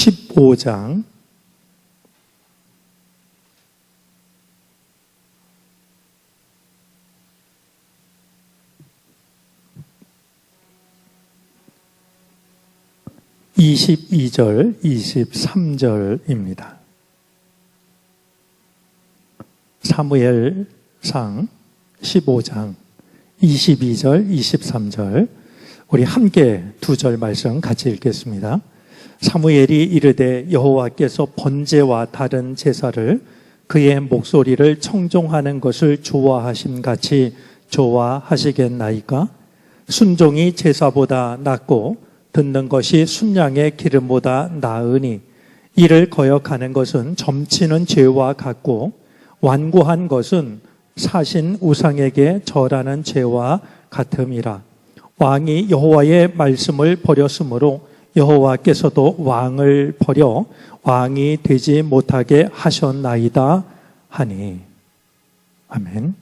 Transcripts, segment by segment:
15장 22절, 23절입니다. 사무엘상 15장 22절, 23절 우리 함께 두 절 말씀 같이 읽겠습니다. 사무엘이 이르되 여호와께서 번제와 다른 제사를 그의 목소리를 청종하는 것을 좋아하심 같이 좋아하시겠나이까? 순종이 제사보다 낫고 듣는 것이 순양의 기름보다 나으니 이를 거역하는 것은 점치는 죄와 같고 완고한 것은 사신 우상에게 절하는 죄와 같음이라. 왕이 여호와의 말씀을 버렸으므로 여호와께서도 왕을 버려 왕이 되지 못하게 하셨나이다 하니. 아멘.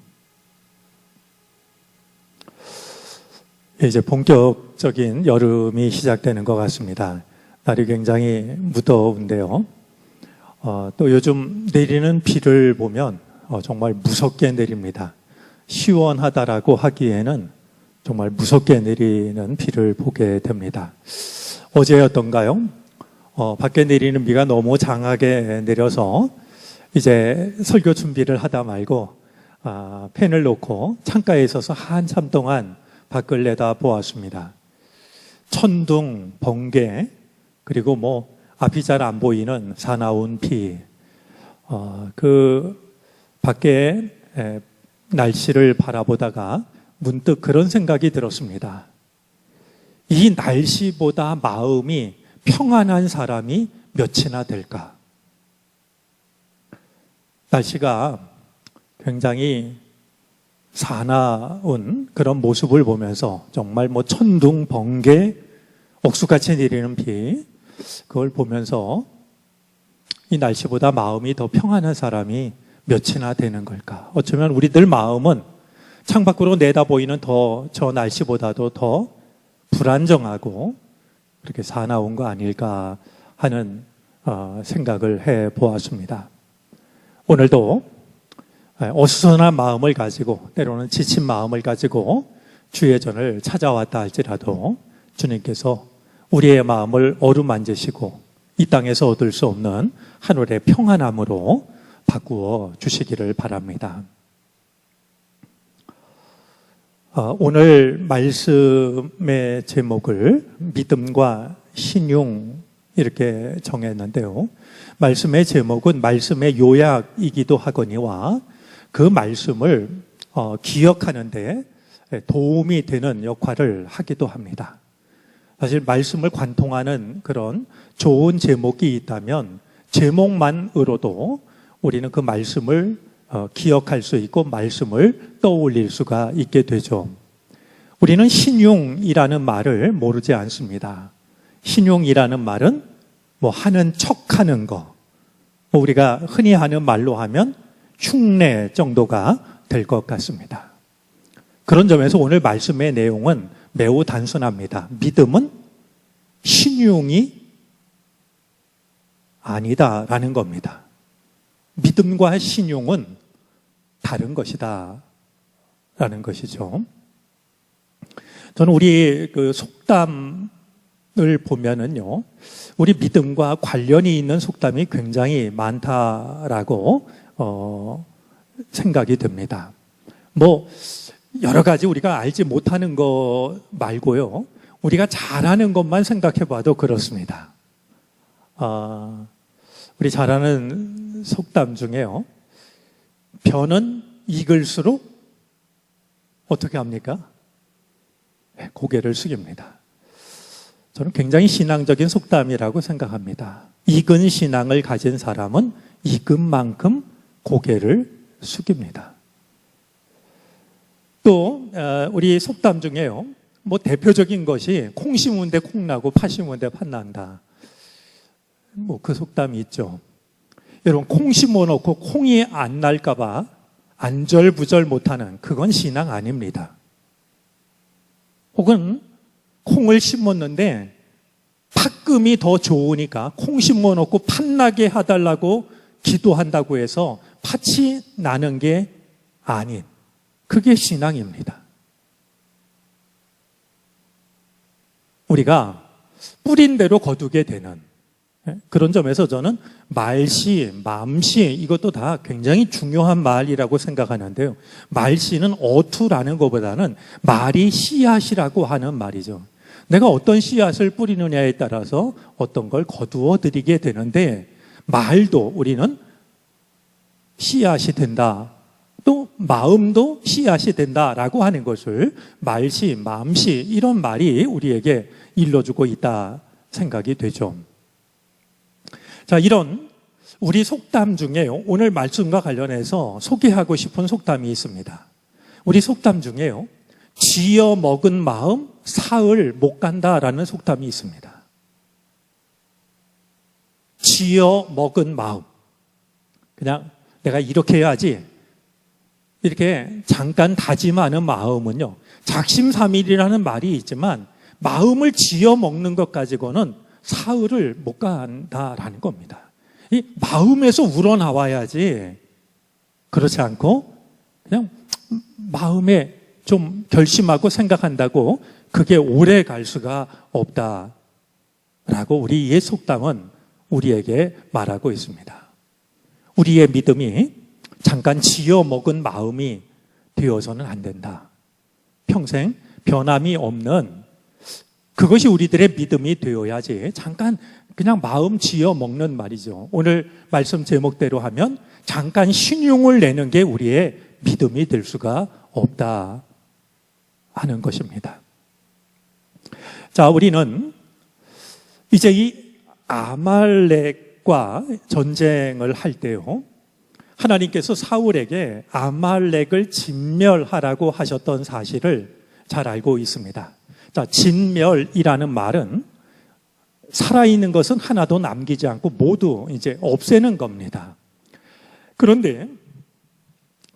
이제 본격적인 여름이 시작되는 것 같습니다. 날이 굉장히 무더운데요. 또 요즘 내리는 비를 보면 정말 무섭게 내립니다. 시원하다라고 하기에는 정말 무섭게 내리는 비를 보게 됩니다. 어제였던가요? 밖에 내리는 비가 너무 장하게 내려서 이제 설교 준비를 하다 말고 펜을 놓고 창가에 있어서 한참 동안 밖을 내다 보았습니다. 천둥, 번개, 그리고 앞이 잘 안 보이는 사나운 비. 그 밖에 날씨를 바라보다가 문득 그런 생각이 들었습니다. 이 날씨보다 마음이 평안한 사람이 몇이나 될까? 날씨가 굉장히 사나운 그런 모습을 보면서 정말 천둥, 번개, 억수같이 내리는 비, 그걸 보면서 이 날씨보다 마음이 더 평안한 사람이 몇이나 되는 걸까? 어쩌면 우리들 마음은 창밖으로 내다보이는 저 날씨보다도 더 불안정하고 그렇게 사나운 거 아닐까 하는 생각을 해보았습니다. 오늘도 어수선한 마음을 가지고 때로는 지친 마음을 가지고 주의 전을 찾아왔다 할지라도 주님께서 우리의 마음을 어루만지시고 이 땅에서 얻을 수 없는 하늘의 평안함으로 바꾸어 주시기를 바랍니다. 오늘 말씀의 제목을 믿음과 신용 이렇게 정했는데요. 말씀의 제목은 말씀의 요약이기도 하거니와 그 말씀을 기억하는 데 도움이 되는 역할을 하기도 합니다. 사실 말씀을 관통하는 그런 좋은 제목이 있다면 제목만으로도 우리는 그 말씀을 기억할 수 있고 말씀을 떠올릴 수가 있게 되죠. 우리는 신용이라는 말을 모르지 않습니다. 신용이라는 말은 하는 척하는 거, 우리가 흔히 하는 말로 하면 흉내 정도가 될 것 같습니다. 그런 점에서 오늘 말씀의 내용은 매우 단순합니다. 믿음은 신용이 아니다라는 겁니다. 믿음과 신용은 다른 것이다 라는 것이죠. 저는 우리 그 속담을 보면은요, 우리 믿음과 관련이 있는 속담이 굉장히 많다라고 생각이 듭니다. 여러 가지 우리가 알지 못하는 거 말고요, 우리가 잘하는 것만 생각해 봐도 그렇습니다. 우리 잘 아는 속담 중에요, 변은 익을수록 어떻게 합니까? 고개를 숙입니다. 저는 굉장히 신앙적인 속담이라고 생각합니다. 익은 신앙을 가진 사람은 익은 만큼 고개를 숙입니다. 또 우리 속담 중에요, 대표적인 것이 콩 심은 데 콩 나고 팥 심은 데 팥 난다, 그 속담이 있죠. 여러분, 콩 심어놓고 콩이 안 날까 봐 안절부절 못하는, 그건 신앙 아닙니다. 혹은 콩을 심었는데 팥금이 더 좋으니까 콩 심어놓고 팥 나게 해달라고 기도한다고 해서 팥이 나는 게 아닌, 그게 신앙입니다. 우리가 뿌린 대로 거두게 되는 그런 점에서 저는 말씨, 맘씨 이것도 다 굉장히 중요한 말이라고 생각하는데요. 말씨는 어투라는 것보다는 말이 씨앗이라고 하는 말이죠. 내가 어떤 씨앗을 뿌리느냐에 따라서 어떤 걸 거두어 드리게 되는데, 말도 우리는 씨앗이 된다, 또 마음도 씨앗이 된다라고 하는 것을 말씨, 맘씨 이런 말이 우리에게 일러주고 있다 생각이 되죠. 자, 이런 우리 속담 중에요, 오늘 말씀과 관련해서 소개하고 싶은 속담이 있습니다. 우리 속담 중에요, 쥐어 먹은 마음 사흘 못 간다라는 속담이 있습니다. 쥐어 먹은 마음, 그냥 내가 이렇게 해야지 이렇게 잠깐 다짐하는 마음은요, 작심삼일이라는 말이 있지만 마음을 쥐어 먹는 것 가지고는 사흘을 못 간다라는 겁니다. 이 마음에서 우러나와야지, 그렇지 않고 그냥 마음에 좀 결심하고 생각한다고 그게 오래 갈 수가 없다라고 우리 옛 속담은 우리에게 말하고 있습니다. 우리의 믿음이 잠깐 지어 먹은 마음이 되어서는 안 된다. 평생 변함이 없는 그것이 우리들의 믿음이 되어야지, 잠깐 그냥 마음 지어 먹는 말이죠. 오늘 말씀 제목대로 하면 잠깐 신용을 내는 게 우리의 믿음이 될 수가 없다 하는 것입니다. 자, 우리는 이제 이 아말렉과 전쟁을 할 때요, 하나님께서 사울에게 아말렉을 진멸하라고 하셨던 사실을 잘 알고 있습니다. 자, 진멸이라는 말은 살아있는 것은 하나도 남기지 않고 모두 이제 없애는 겁니다. 그런데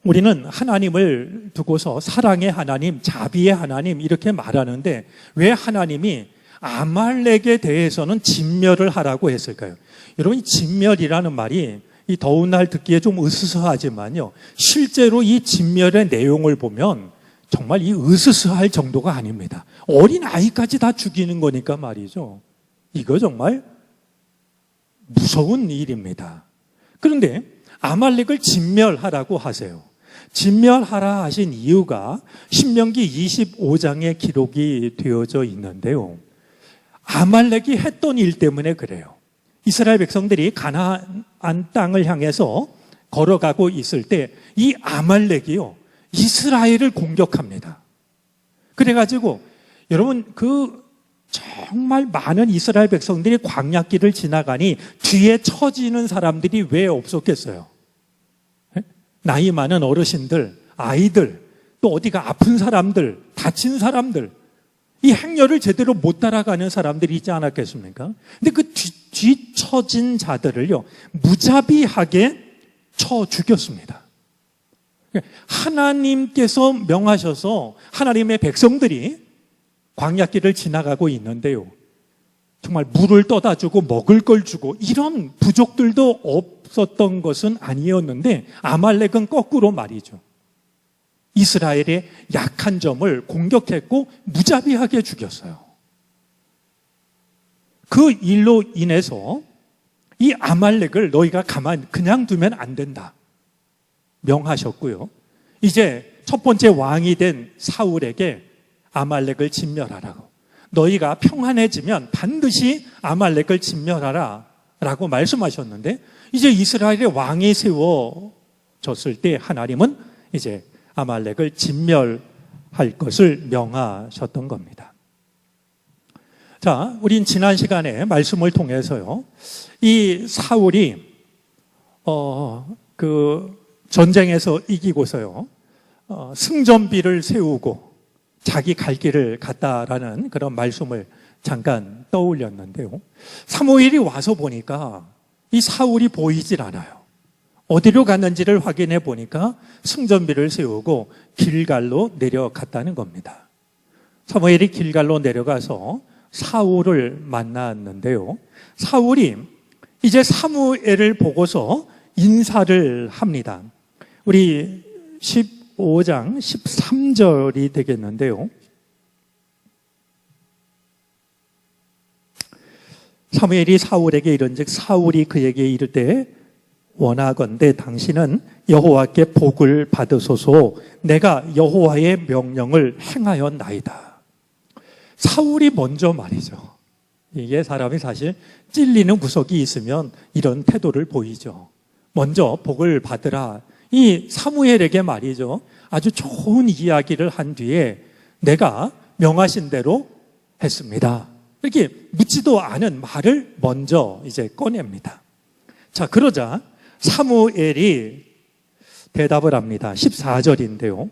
우리는 하나님을 두고서 사랑의 하나님, 자비의 하나님 이렇게 말하는데 왜 하나님이 아말렉에 대해서는 진멸을 하라고 했을까요? 여러분, 이 진멸이라는 말이 이 더운 날 듣기에 좀 으스스하지만요, 실제로 이 진멸의 내용을 보면 정말 이 으스스할 정도가 아닙니다. 어린 아이까지 다 죽이는 거니까 말이죠. 이거 정말 무서운 일입니다. 그런데 아말렉을 진멸하라고 하세요. 진멸하라 하신 이유가 신명기 25장에 기록이 되어져 있는데요, 아말렉이 했던 일 때문에 그래요. 이스라엘 백성들이 가나안 땅을 향해서 걸어가고 있을 때 이 아말렉이요, 이스라엘을 공격합니다. 그래가지고 여러분, 그 정말 많은 이스라엘 백성들이 광야길을 지나가니 뒤에 처지는 사람들이 왜 없었겠어요? 나이 많은 어르신들, 아이들, 또 어디가 아픈 사람들, 다친 사람들, 이 행렬을 제대로 못 따라가는 사람들이 있지 않았겠습니까? 근데 그 뒤처진 자들을요, 무자비하게 쳐 죽였습니다. 하나님께서 명하셔서 하나님의 백성들이 광야길을 지나가고 있는데요, 정말 물을 떠다 주고 먹을 걸 주고 이런 부족들도 없었던 것은 아니었는데, 아말렉은 거꾸로 말이죠, 이스라엘의 약한 점을 공격했고 무자비하게 죽였어요. 그 일로 인해서 이 아말렉을 너희가 그냥 두면 안 된다 명하셨고요, 이제 첫 번째 왕이 된 사울에게 아말렉을 진멸하라고, 너희가 평안해지면 반드시 아말렉을 진멸하라 라고 말씀하셨는데, 이제 이스라엘의 왕이 세워졌을 때 하나님은 이제 아말렉을 진멸할 것을 명하셨던 겁니다. 자, 우린 지난 시간에 말씀을 통해서요, 이 사울이 그 전쟁에서 이기고서요, 승전비를 세우고 자기 갈 길을 갔다라는 그런 말씀을 잠깐 떠올렸는데요, 사무엘이 와서 보니까 이 사울이 보이질 않아요. 어디로 갔는지를 확인해 보니까 승전비를 세우고 길갈로 내려갔다는 겁니다. 사무엘이 길갈로 내려가서 사울을 만났는데요. 사울이 이제 사무엘을 보고서 인사를 합니다. 우리 15장 13절이 되겠는데요. 사무엘이 사울에게 이른즉 사울이 그에게 이르되 원하건대 당신은 여호와께 복을 받으소서. 내가 여호와의 명령을 행하였나이다. 사울이 먼저 말이죠. 이게 사람이 사실 찔리는 구석이 있으면 이런 태도를 보이죠. 먼저 복을 받으라. 이 사무엘에게 말이죠. 아주 좋은 이야기를 한 뒤에 내가 명하신 대로 했습니다. 이렇게 묻지도 않은 말을 먼저 이제 꺼냅니다. 자, 그러자 사무엘이 대답을 합니다. 14절인데요.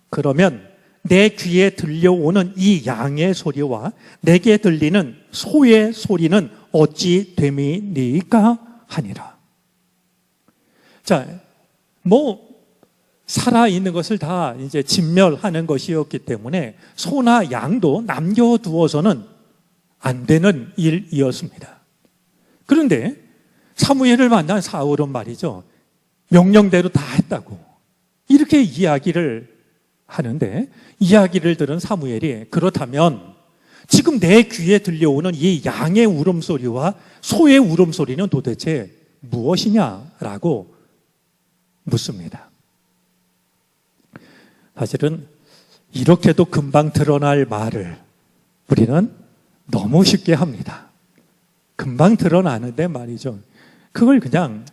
그러면 내 귀에 들려오는 이 양의 소리와 내게 들리는 소의 소리는 어찌 됨이니까 하니라. 자, 살아있는 것을 다 이제 진멸하는 것이었기 때문에 소나 양도 남겨두어서는 안 되는 일이었습니다. 그런데 사무엘을 만난 사울은 말이죠. 명령대로 다 했다고. 이렇게 이야기를 하는데 이야기를 들은 사무엘이 그렇다면 지금 내 귀에 들려오는 이 양의 울음소리와 소의 울음소리는 도대체 무엇이냐라고 묻습니다. 사실은 이렇게도 금방 드러날 말을 우리는 너무 쉽게 합니다. 금방 드러나는데 말이죠. 그걸 그냥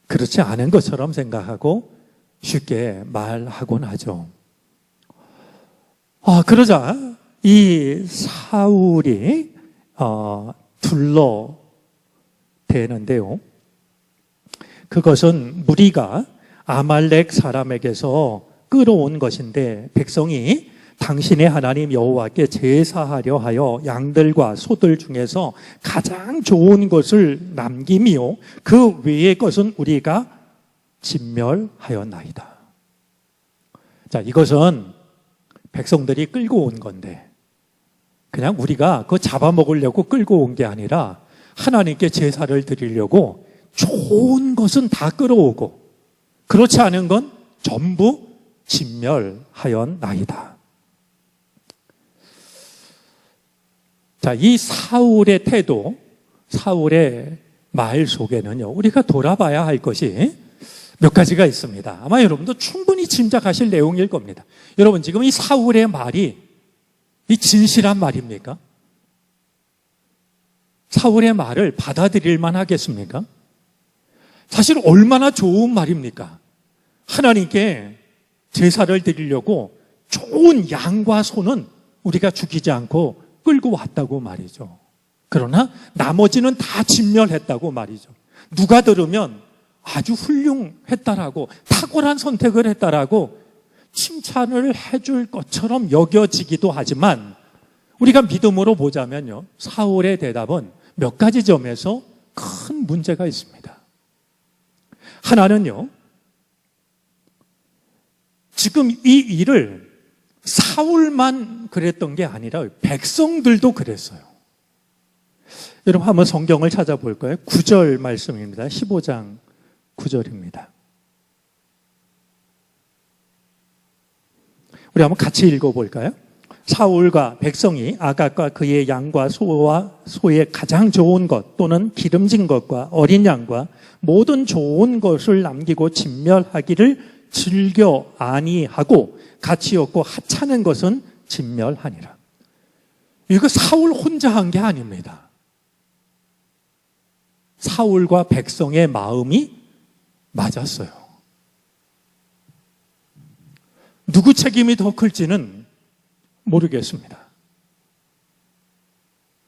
그렇지 않은 것처럼 생각하고 쉽게 말하곤 하죠. 그러자 이 사울이 둘러대는데요. 그것은 무리가 아말렉 사람에게서 끌어온 것인데 백성이 당신의 하나님 여호와께 제사하려 하여 양들과 소들 중에서 가장 좋은 것을 남김이요 그 외의 것은 우리가 진멸하였나이다. 자, 이것은 백성들이 끌고 온 건데 그냥 우리가 그거 잡아먹으려고 끌고 온 게 아니라 하나님께 제사를 드리려고 좋은 것은 다 끌어오고 그렇지 않은 건 전부 진멸하였나이다. 자, 이 사울의 태도, 사울의 말 속에는요, 우리가 돌아봐야 할 것이 몇 가지가 있습니다. 아마 여러분도 충분히 짐작하실 내용일 겁니다. 여러분, 지금 이 사울의 말이 이 진실한 말입니까? 사울의 말을 받아들일 만하겠습니까? 사실 얼마나 좋은 말입니까? 하나님께 제사를 드리려고 좋은 양과 소는 우리가 죽이지 않고 끌고 왔다고 말이죠. 그러나 나머지는 다 진멸했다고 말이죠. 누가 들으면 아주 훌륭했다라고 탁월한 선택을 했다라고 칭찬을 해줄 것처럼 여겨지기도 하지만 우리가 믿음으로 보자면요, 사울의 대답은 몇 가지 점에서 큰 문제가 있습니다. 하나는요, 지금 이 일을 사울만 그랬던 게 아니라 백성들도 그랬어요. 여러분 한번 성경을 찾아볼까요? 9절 말씀입니다. 15장 9절입니다. 우리 한번 같이 읽어볼까요? 사울과 백성이 아각과 그의 양과 소와 소의 가장 좋은 것 또는 기름진 것과 어린 양과 모든 좋은 것을 남기고 진멸하기를 즐겨 아니하고 가치 없고 하찮은 것은 진멸하니라. 이거 사울 혼자 한 게 아닙니다. 사울과 백성의 마음이 맞았어요. 누구 책임이 더 클지는 모르겠습니다.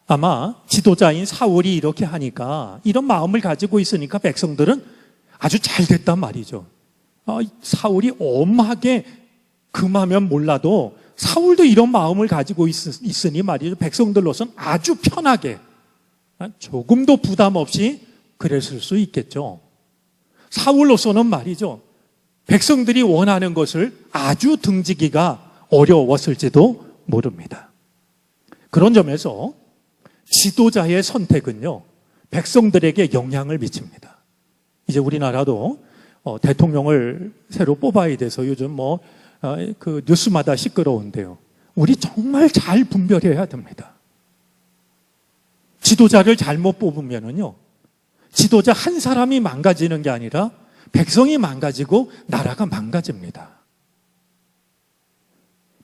아마 지도자인 사울이 이렇게 하니까 이런 마음을 가지고 있으니까 백성들은 아주 잘 됐단 말이죠. 사울이 엄하게 금하면 몰라도 사울도 이런 마음을 가지고 있으니 말이죠. 백성들로서는 아주 편하게 조금도 부담 없이 그랬을 수 있겠죠. 사울로서는 말이죠. 백성들이 원하는 것을 아주 등지기가 어려웠을지도 모릅니다. 그런 점에서 지도자의 선택은요, 백성들에게 영향을 미칩니다. 이제 우리나라도 대통령을 새로 뽑아야 돼서 요즘 그 뉴스마다 시끄러운데요. 우리 정말 잘 분별해야 됩니다. 지도자를 잘못 뽑으면은요, 지도자 한 사람이 망가지는 게 아니라 백성이 망가지고 나라가 망가집니다.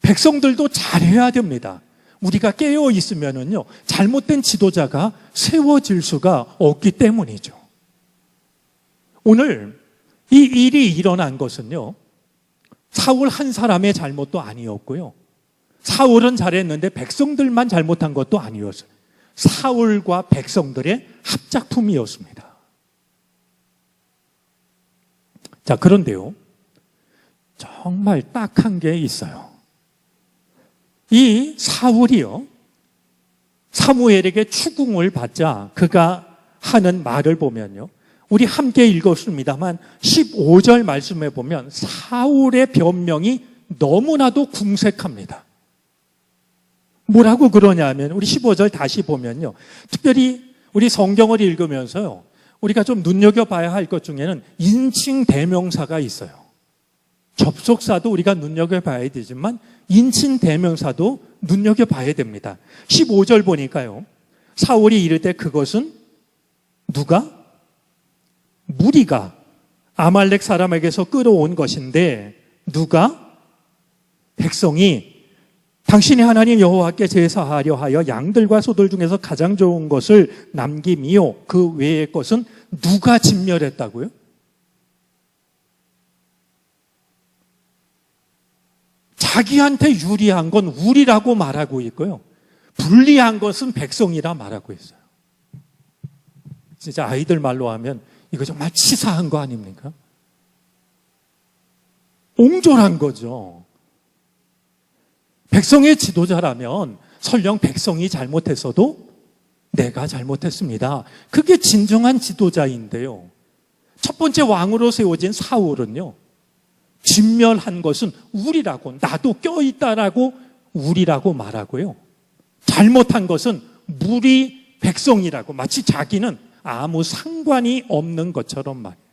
백성들도 잘해야 됩니다. 우리가 깨어 있으면은요, 잘못된 지도자가 세워질 수가 없기 때문이죠. 오늘 이 일이 일어난 것은요, 사울 한 사람의 잘못도 아니었고요. 사울은 잘했는데 백성들만 잘못한 것도 아니었어요. 사울과 백성들의 합작품이었습니다. 자, 그런데요, 정말 딱한 게 있어요. 이 사울이요, 사무엘에게 추궁을 받자 그가 하는 말을 보면요, 우리 함께 읽었습니다만 15절 말씀에 보면 사울의 변명이 너무나도 궁색합니다. 뭐라고 그러냐면 우리 15절 다시 보면요, 특별히 우리 성경을 읽으면서요, 우리가 좀 눈여겨봐야 할 것 중에는 인칭 대명사가 있어요. 접속사도 우리가 눈여겨봐야 되지만 인칭 대명사도 눈여겨봐야 됩니다. 15절 보니까요, 사울이 이를 때 그것은 누가? 무리가 아말렉 사람에게서 끌어온 것인데 누가? 백성이 당신의 하나님 여호와께 제사하려 하여 양들과 소들 중에서 가장 좋은 것을 남김이요, 그 외의 것은 누가 진멸했다고요? 자기한테 유리한 건 우리라고 말하고 있고요, 불리한 것은 백성이라 말하고 있어요. 진짜 아이들 말로 하면 이거 정말 치사한 거 아닙니까? 옹졸한 거죠. 백성의 지도자라면 설령 백성이 잘못했어도 내가 잘못했습니다, 그게 진정한 지도자인데요, 첫 번째 왕으로 세워진 사울은요, 진멸한 것은 우리라고, 나도 껴있다라고 우리라고 말하고요, 잘못한 것은 무리 백성이라고, 마치 자기는 아무 상관이 없는 것처럼 말이에요.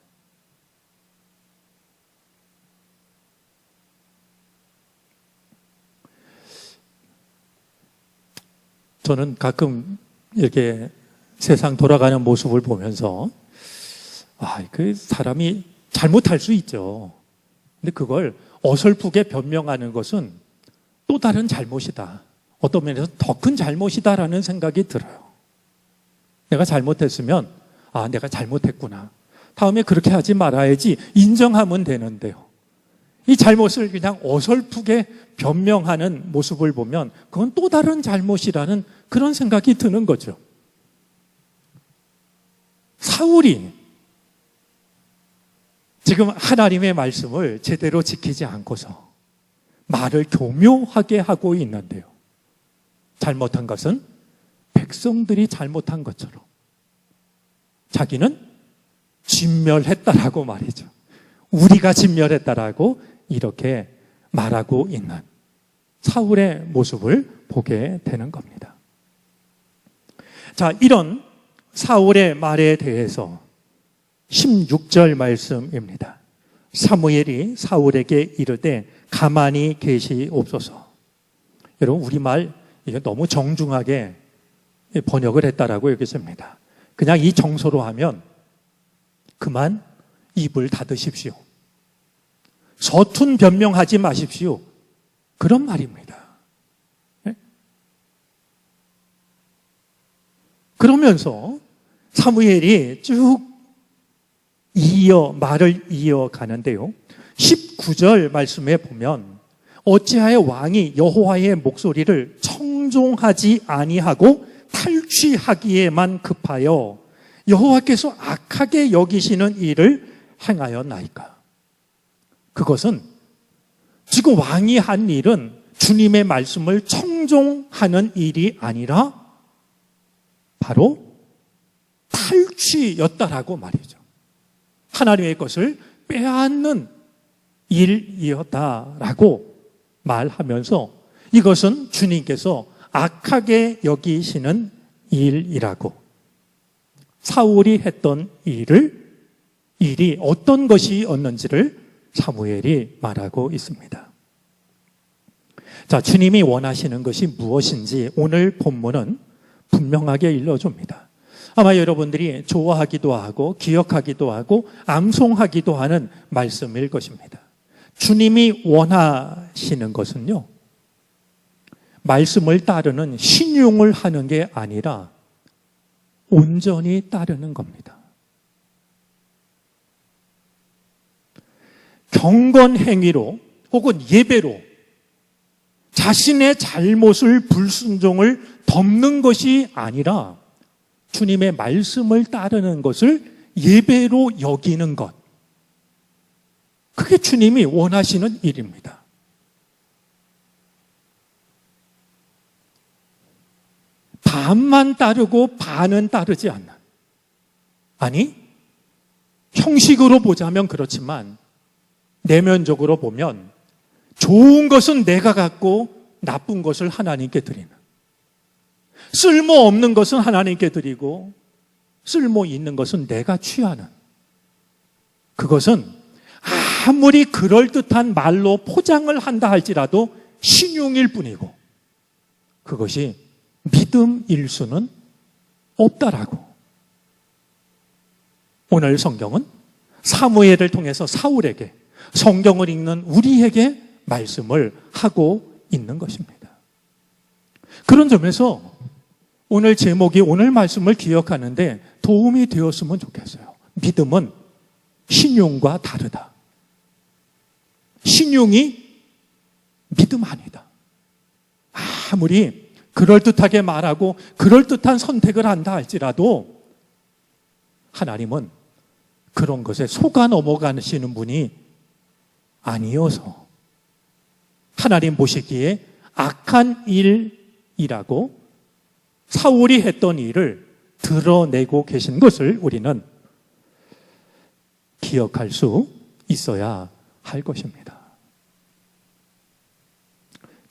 저는 가끔 이렇게 세상 돌아가는 모습을 보면서 그 사람이 잘못할 수 있죠. 근데 그걸 어설프게 변명하는 것은 또 다른 잘못이다, 어떤 면에서 더 큰 잘못이다라는 생각이 들어요. 내가 잘못했으면 내가 잘못했구나, 다음에 그렇게 하지 말아야지 인정하면 되는데요, 이 잘못을 그냥 어설프게 변명하는 모습을 보면 그건 또 다른 잘못이라는 그런 생각이 드는 거죠. 사울이 지금 하나님의 말씀을 제대로 지키지 않고서 말을 교묘하게 하고 있는데요, 잘못한 것은 백성들이 잘못한 것처럼 자기는 진멸했다라고 말이죠. 우리가 진멸했다라고 이렇게 말하고 있는 사울의 모습을 보게 되는 겁니다. 자, 이런 사울의 말에 대해서 16절 말씀입니다. 사무엘이 사울에게 이르되 가만히 계시옵소서. 여러분, 우리말 이게 너무 정중하게 번역을 했다라고 여겨집니다. 그냥 이 정서로 하면 그만 입을 닫으십시오, 서툰 변명하지 마십시오, 그런 말입니다. 네? 그러면서 사무엘이 쭉 말을 이어가는데요, 19절 말씀에 보면 어찌하여 왕이 여호와의 목소리를 청종하지 아니하고 탈취하기에만 급하여 여호와께서 악하게 여기시는 일을 행하였나이까. 그것은 지금 왕이 한 일은 주님의 말씀을 청종하는 일이 아니라 바로 탈취였다라고 말이죠. 하나님의 것을 빼앗는 일이었다라고 말하면서 이것은 주님께서 악하게 여기시는 일이라고. 사울이 했던 일이 어떤 것이었는지를 사무엘이 말하고 있습니다. 자, 주님이 원하시는 것이 무엇인지 오늘 본문은 분명하게 일러줍니다. 아마 여러분들이 좋아하기도 하고 기억하기도 하고 암송하기도 하는 말씀일 것입니다. 주님이 원하시는 것은요, 말씀을 따르는 신용을 하는 게 아니라 온전히 따르는 겁니다. 경건 행위로 혹은 예배로 자신의 잘못을 불순종을 덮는 것이 아니라 주님의 말씀을 따르는 것을 예배로 여기는 것. 그게 주님이 원하시는 일입니다. 반만 따르고 반은 따르지 않는. 아니, 형식으로 보자면 그렇지만 내면적으로 보면 좋은 것은 내가 갖고 나쁜 것을 하나님께 드리는, 쓸모없는 것은 하나님께 드리고 쓸모 있는 것은 내가 취하는, 그것은 아무리 그럴듯한 말로 포장을 한다 할지라도 신용일 뿐이고 그것이 믿음일 수는 없다라고. 오늘 성경은 사무엘을 통해서 사울에게, 성경을 읽는 우리에게 말씀을 하고 있는 것입니다. 그런 점에서 오늘 제목이 오늘 말씀을 기억하는데 도움이 되었으면 좋겠어요. 믿음은 신용과 다르다. 신용이 믿음 아니다. 아무리 그럴듯하게 말하고 그럴듯한 선택을 한다 할지라도 하나님은 그런 것에 속아 넘어가시는 분이 아니어서 하나님 보시기에 악한 일이라고 사울이 했던 일을 드러내고 계신 것을 우리는 기억할 수 있어야 할 것입니다.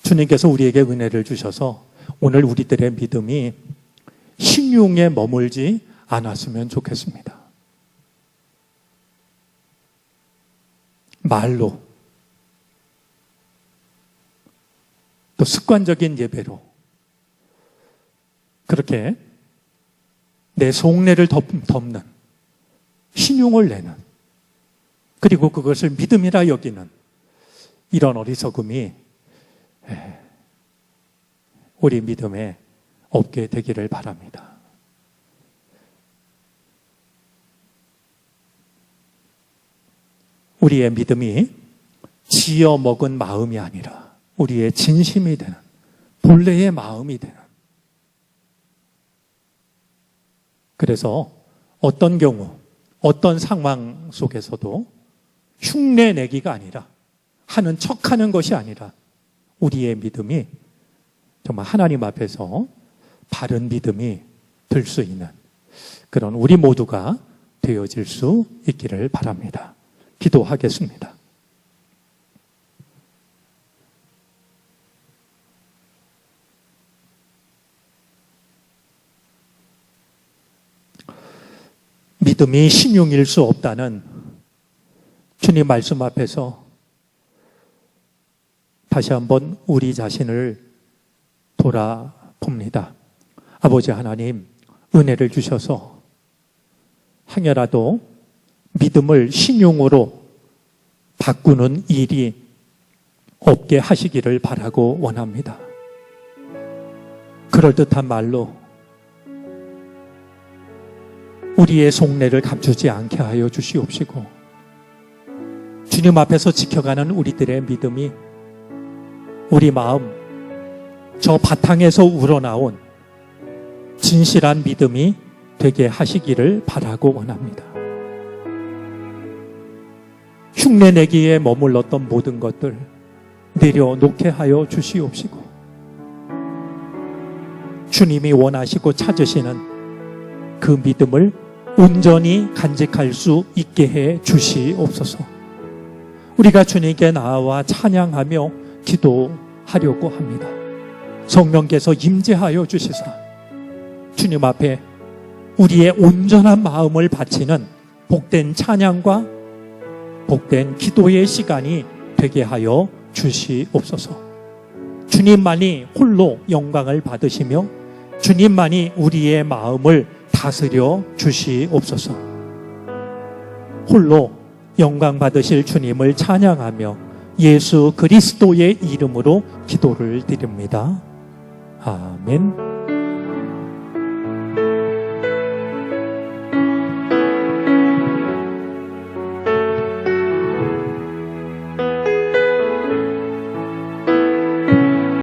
주님께서 우리에게 은혜를 주셔서 오늘 우리들의 믿음이 신용에 머물지 않았으면 좋겠습니다. 말로, 또 습관적인 예배로 그렇게 내 속내를 덮는, 신용을 내는, 그리고 그것을 믿음이라 여기는 이런 어리석음이 우리 믿음에 없게 되기를 바랍니다. 우리의 믿음이 지어 먹은 마음이 아니라 우리의 진심이 되는, 본래의 마음이 되는. 그래서 어떤 경우, 어떤 상황 속에서도 흉내 내기가 아니라, 하는 척하는 것이 아니라 우리의 믿음이 정말 하나님 앞에서 바른 믿음이 될 수 있는 그런 우리 모두가 되어질 수 있기를 바랍니다. 기도하겠습니다. 믿음이 신용일 수 없다는 주님 말씀 앞에서 다시 한번 우리 자신을 돌아봅니다. 아버지 하나님, 은혜를 주셔서 행여라도 믿음을 신용으로 바꾸는 일이 없게 하시기를 바라고 원합니다. 그럴듯한 말로 우리의 속내를 감추지 않게 하여 주시옵시고, 주님 앞에서 지켜가는 우리들의 믿음이 우리 마음, 저 바탕에서 우러나온 진실한 믿음이 되게 하시기를 바라고 원합니다. 흉내내기에 머물렀던 모든 것들 내려놓게 하여 주시옵시고, 주님이 원하시고 찾으시는 그 믿음을 온전히 간직할 수 있게 해 주시옵소서. 우리가 주님께 나아와 찬양하며 기도하려고 합니다. 성령께서 임재하여 주시사 주님 앞에 우리의 온전한 마음을 바치는 복된 찬양과 복된 기도의 시간이 되게 하여 주시옵소서. 주님만이 홀로 영광을 받으시며 주님만이 우리의 마음을 다스려 주시옵소서. 홀로 영광 받으실 주님을 찬양하며 예수 그리스도의 이름으로 기도를 드립니다. 아멘.